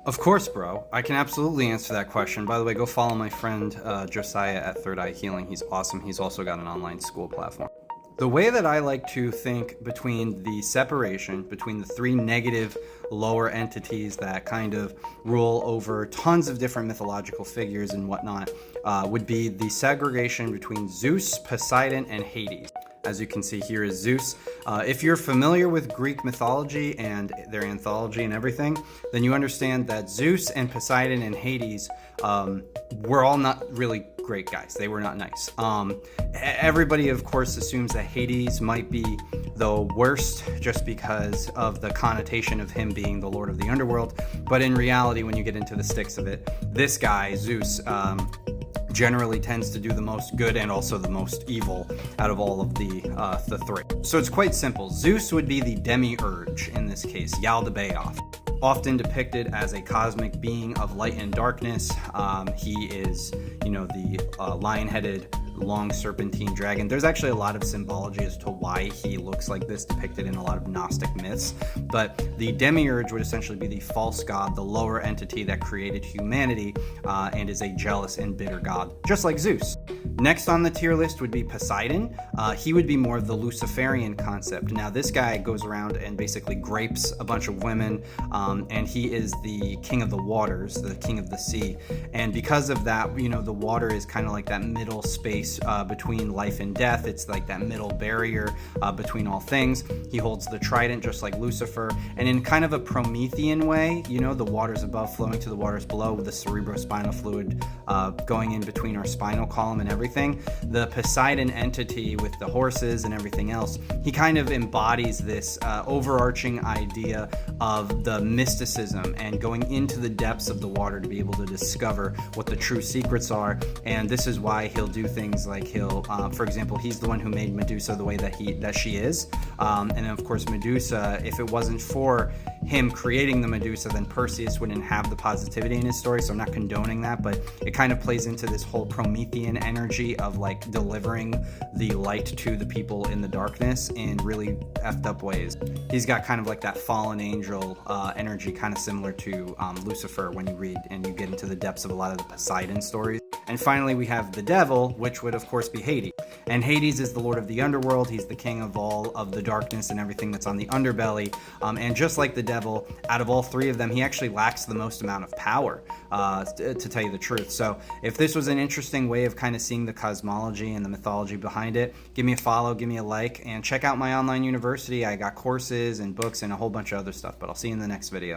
Of course, bro. I can absolutely answer that question. By the way, go follow my friend Josiah at Third Eye Healing. He's awesome. He's also got an online school platform. The way that I like to think between the separation between the three negative lower entities that kind of rule over tons of different mythological figures and whatnot would be the segregation between Zeus, Poseidon, and Hades. As you can see here is Zeus. If you're familiar with Greek mythology and their anthology and everything, then you understand that Zeus and Poseidon and Hades were all not really great guys. They were not nice. Everybody, of course, assumes that Hades might be the worst just because of the connotation of him being the Lord of the Underworld. But in reality, when you get into the sticks of it, this guy, Zeus, generally tends to do the most good and also the most evil out of all of the three. So it's quite simple. Zeus would be the demiurge in this case, Yaldabaoth. Often depicted as a cosmic being of light and darkness. He is, the lion-headed long serpentine dragon. There's actually a lot of symbology as to why he looks like this, depicted in a lot of Gnostic myths. But the demiurge would essentially be the false god, the lower entity that created humanity, and is a jealous and bitter god, just like Zeus. Next on the tier list would be Poseidon. He would be more of the Luciferian concept. Now, this guy goes around and basically grapes a bunch of women, and he is the king of the waters, the king of the sea. And because of that, the water is kind of like that middle space between life and death. It's like that middle barrier between all things. He holds the trident just like Lucifer. And in kind of a Promethean way, the waters above flowing to the waters below, with the cerebrospinal fluid going in between our spinal column and everything. The Poseidon entity with the horses and everything else, he kind of embodies this overarching idea of the mysticism and going into the depths of the water to be able to discover what the true secrets are. And this is why he'll do things like he'll, for example, he's the one who made Medusa the way that she is. And then of course Medusa, if it wasn't for him creating the Medusa, then Perseus wouldn't have the positivity in his story. So I'm not condoning that, but it kind of plays into this whole Promethean energy of like delivering the light to the people in the darkness in really effed up ways. He's got kind of like that fallen angel energy, kind of similar to Lucifer when you read and you get into the depths of a lot of the Poseidon stories. And finally, we have the devil, which would of course be Hades. And Hades is the lord of the underworld. He's the king of all of the darkness and everything that's on the underbelly. And just like the devil, out of all three of them, he actually lacks the most amount of power, to tell you the truth. So if this was an interesting way of kind of seeing the cosmology and the mythology behind it, give me a follow, give me a like, and check out my online university. I got courses and books and a whole bunch of other stuff, but I'll see you in the next video.